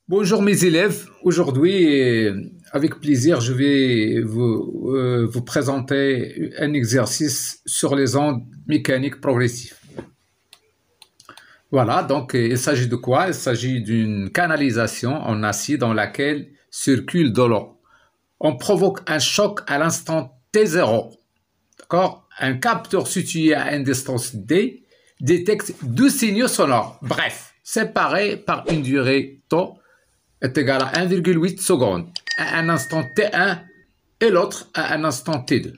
Bonjour mes élèves, aujourd'hui avec plaisir je vais vous présenter un exercice sur les ondes mécaniques progressives. Voilà, donc il s'agit de quoi? Il s'agit d'une canalisation en acier dans laquelle circule de l'eau. On provoque un choc à l'instant T0. D'accord? Un capteur situé à une distance D détecte deux signaux sonores, bref, séparés par une durée τ est égal à 1,8 secondes à un instant T1 et l'autre à un instant T2.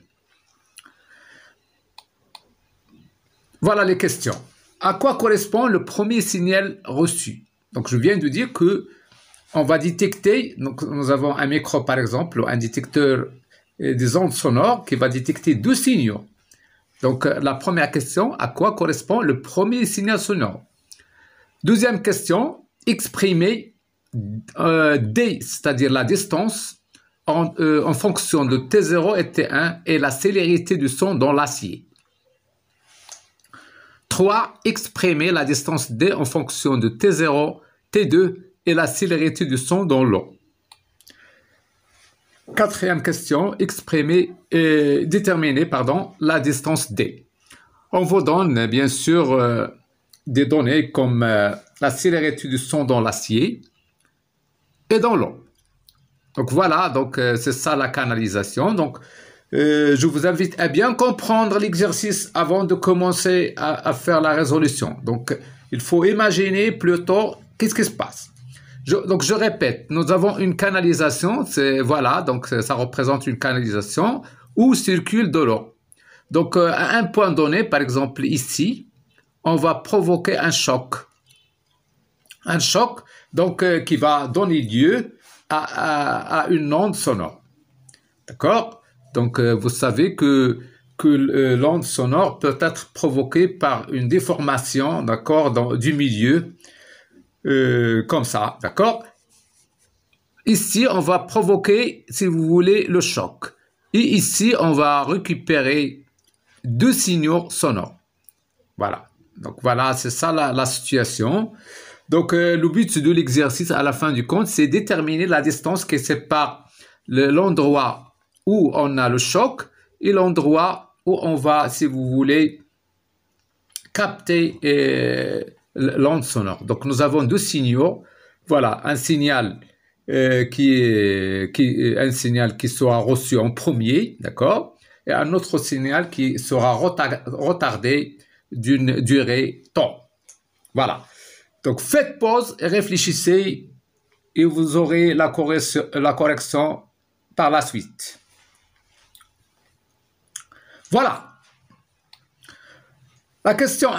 Voilà les questions. À quoi correspond le premier signal reçu? Donc je viens de dire que on va détecter, donc nous avons un micro par exemple, un détecteur des ondes sonores qui va détecter deux signaux. Donc la première question, à quoi correspond le premier signal sonore? Deuxième question, exprimer D, c'est-à-dire la distance en fonction de T0 et T1 et la célérité du son dans l'acier. 3. Exprimer la distance D en fonction de T0, T2 et la célérité du son dans l'eau. Quatrième question, déterminer la distance D. On vous donne bien sûr des données comme la célérité du son dans l'acier et dans l'eau. Donc voilà, c'est ça la canalisation. Donc je vous invite à bien comprendre l'exercice avant de commencer à faire la résolution. Donc il faut imaginer plutôt qu'est-ce qui se passe. Donc je répète, nous avons une canalisation, voilà, donc ça représente une canalisation où circule de l'eau. Donc à un point donné, par exemple ici, on va provoquer un choc. Un choc donc, qui va donner lieu à une onde sonore. D'accord? Donc vous savez que l'onde sonore peut être provoquée par une déformation, d'accord, du milieu, comme ça, d'accord? Ici, on va provoquer, si vous voulez, le choc. Et ici, on va récupérer deux signaux sonores. Voilà. Donc voilà, c'est ça la situation. Donc le but de l'exercice à la fin du compte, c'est déterminer la distance qui sépare l'endroit où on a le choc et l'endroit où on va, si vous voulez, capter l'onde sonore. Donc nous avons deux signaux. Voilà, un signal un signal qui sera reçu en premier, d'accord, et un autre signal qui sera retardé d'une durée temps. Voilà. Donc faites pause et réfléchissez et vous aurez la correction par la suite. Voilà. La question 1.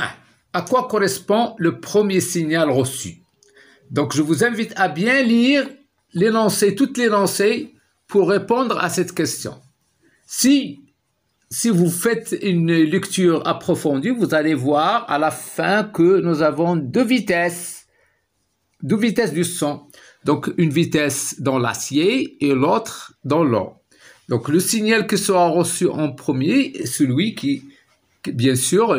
À quoi correspond le premier signal reçu? Donc je vous invite à bien lire toutes les lancées pour répondre à cette question. Si vous faites une lecture approfondie, vous allez voir à la fin que nous avons deux vitesses du son. Donc, une vitesse dans l'acier et l'autre dans l'eau. Donc, le signal qui sera reçu en premier est celui qui bien sûr,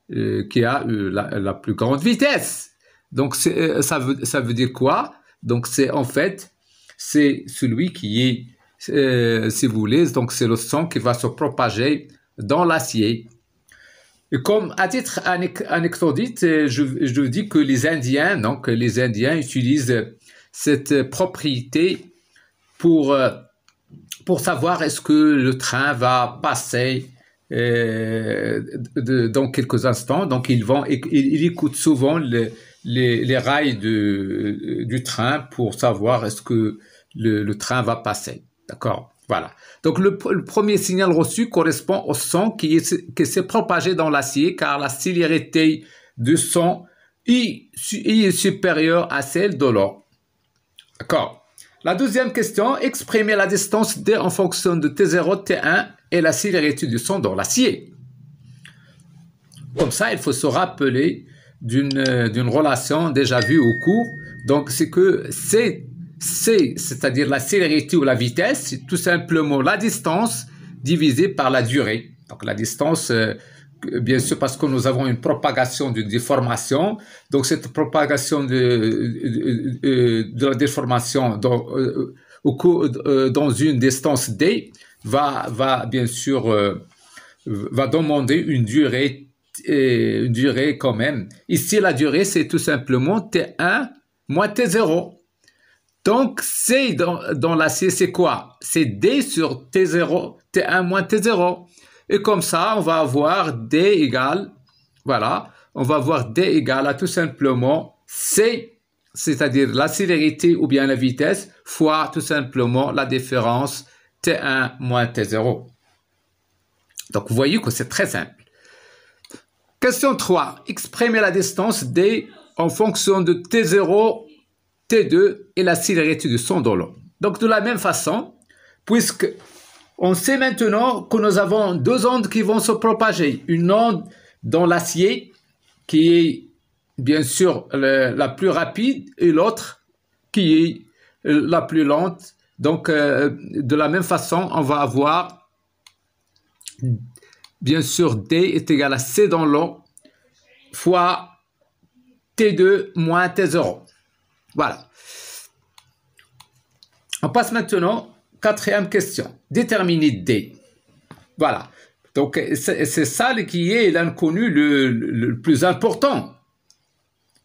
qui a la plus grande vitesse. Donc, ça veut dire quoi? Donc, c'est celui qui est si vous voulez, donc c'est le son qui va se propager dans l'acier. Et comme à titre anecdotique, je dis que les Indiens utilisent cette propriété pour savoir est-ce que le train va passer dans quelques instants. Donc ils écoutent souvent les rails du train pour savoir est-ce que le train va passer. D'accord, voilà. Donc le premier signal reçu correspond au son qui s'est propagé dans l'acier car la célérité du son est supérieure à celle de l'eau. D'accord. La deuxième question, exprimer la distance D en fonction de T0, T1 et la célérité du son dans l'acier. Comme ça, il faut se rappeler d'une relation déjà vue au cours. Donc c'est que c'est-à-dire la célérité ou la vitesse, c'est tout simplement la distance divisée par la durée. Donc la distance bien sûr parce que nous avons une propagation d'une déformation. Donc cette propagation de la déformation dans une distance d va bien sûr va demander une durée quand même. Ici, la durée, c'est tout simplement T1 moins T0. Donc, C dans l'acier, c'est quoi? C'est D sur T0, T1 moins T0. Et comme ça, on va avoir D égale, voilà, on va avoir D égale à tout simplement C, c'est-à-dire la célérité ou bien la vitesse, fois tout simplement la différence T1 moins T0. Donc, vous voyez que c'est très simple. Question 3. Exprimez la distance D en fonction de T0, T2 et la célérité du son dans l'eau. Donc, de la même façon, puisque on sait maintenant que nous avons deux ondes qui vont se propager. Une onde dans l'acier qui est bien sûr la plus rapide et l'autre qui est la plus lente. Donc, de la même façon, on va avoir bien sûr D est égal à C dans l'eau fois T2 moins T0. Voilà. On passe maintenant, quatrième question. Déterminer D. Voilà. Donc, c'est ça qui est l'inconnu le plus important.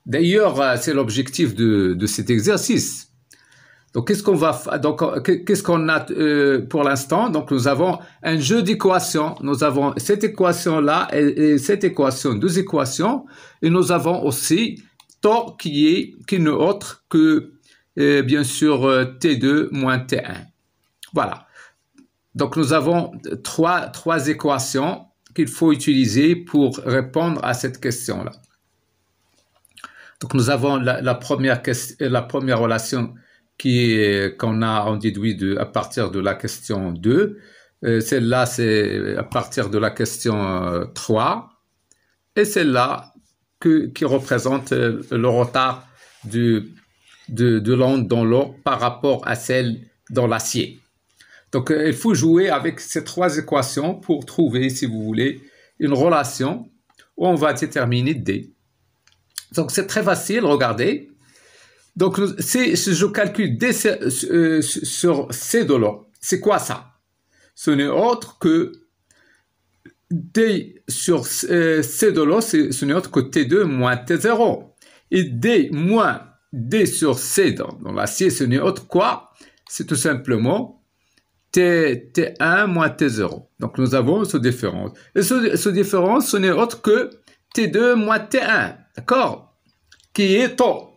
D'ailleurs, c'est l'objectif de cet exercice. Donc, qu'est-ce qu'on a pour l'instant? Donc, nous avons un jeu d'équations. Nous avons cette équation-là et cette équation, deux équations. Et nous avons aussi tau qui n'est autre que, bien sûr, T2 moins T1. Voilà. Donc, nous avons trois équations qu'il faut utiliser pour répondre à cette question-là. Donc, nous avons la première relation qu'on déduit à partir de la question 2. Celle-là, c'est à partir de la question 3. Et celle-là qui représente le retard de l'onde dans l'eau par rapport à celle dans l'acier. Donc, il faut jouer avec ces trois équations pour trouver, si vous voulez, une relation où on va déterminer D. Donc, c'est très facile, regardez. Donc, si je calcule D sur C de l'eau, c'est quoi ça? Ce n'est autre que D sur C de l'eau, ce n'est autre que T2 moins T0. Et D moins D sur C dans l'acier, ce n'est autre quoi? C'est tout simplement T1 moins T0. Donc, nous avons ce différence. Et ce différence, ce n'est autre que T2 moins T1, d'accord? Qui est tau.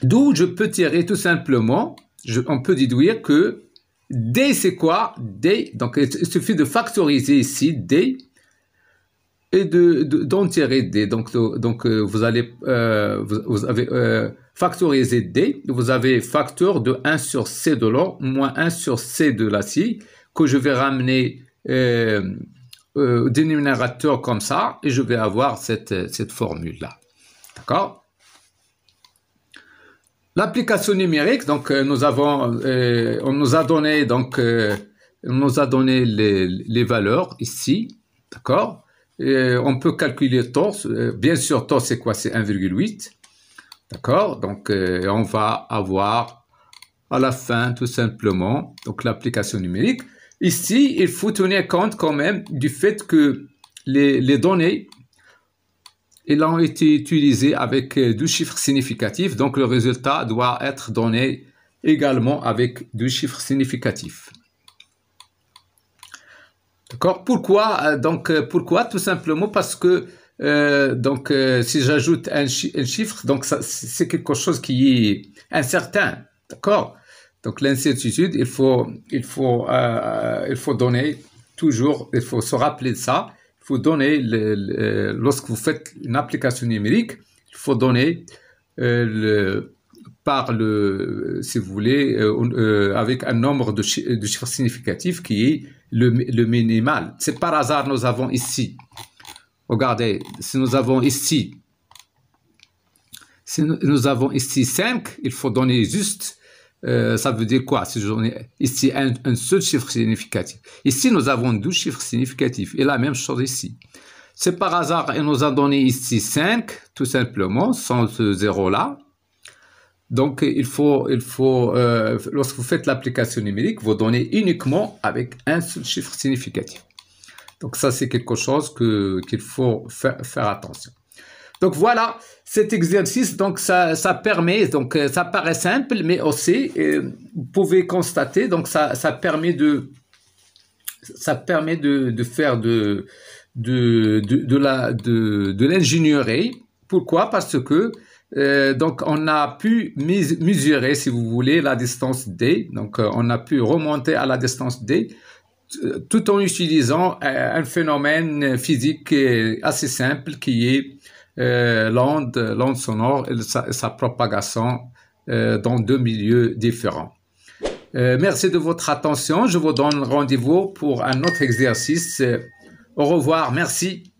D'où je peux tirer tout simplement, on peut déduire que D, c'est quoi? D, donc il suffit de factoriser ici D et d'en tirer D. Donc vous avez factorisé D, vous avez facteur de 1 sur C de l'eau moins 1 sur C de l'acier que je vais ramener au dénominateur comme ça et je vais avoir cette formule-là. D'accord? L'application numérique, donc on nous a donné les valeurs ici, d'accord? On peut calculer tau, bien sûr tau c'est quoi? C'est 1,8, d'accord? Donc on va avoir à la fin tout simplement donc l'application numérique. Ici, il faut tenir compte quand même du fait que les données ils ont été utilisés avec deux chiffres significatifs, donc le résultat doit être donné également avec deux chiffres significatifs. D'accord? Pourquoi? Pourquoi? Tout simplement parce que si j'ajoute un chiffre, donc c'est quelque chose qui est incertain. D'accord? Donc l'incertitude, il faut donner toujours, il faut se rappeler de ça. Il faut donner, lorsque vous faites une application numérique, il faut donner si vous voulez, avec un nombre de chiffres significatifs qui est le minimal. C'est par hasard, nous avons ici, regardez, si nous avons ici 5, il faut donner juste Ça veut dire quoi? Si j'en ai ici un seul chiffre significatif. Ici, nous avons 12 chiffres significatifs. Et la même chose ici. C'est par hasard, il nous a donné ici 5, tout simplement, sans ce zéro-là. Donc, lorsque vous faites l'application numérique, vous donnez uniquement avec un seul chiffre significatif. Donc, ça, c'est quelque chose qu'il faut faire attention. Donc, voilà cet exercice. Donc, ça permet, donc, ça paraît simple, mais aussi, vous pouvez constater, donc, ça permet de faire de l'ingénierie. Pourquoi? Parce que donc on a pu mesurer, si vous voulez, la distance D. Donc on a pu remonter à la distance D tout en utilisant un phénomène physique assez simple qui est l'onde sonore et sa propagation dans deux milieux différents. Merci de votre attention. Je vous donne rendez-vous pour un autre exercice. Au revoir. Merci.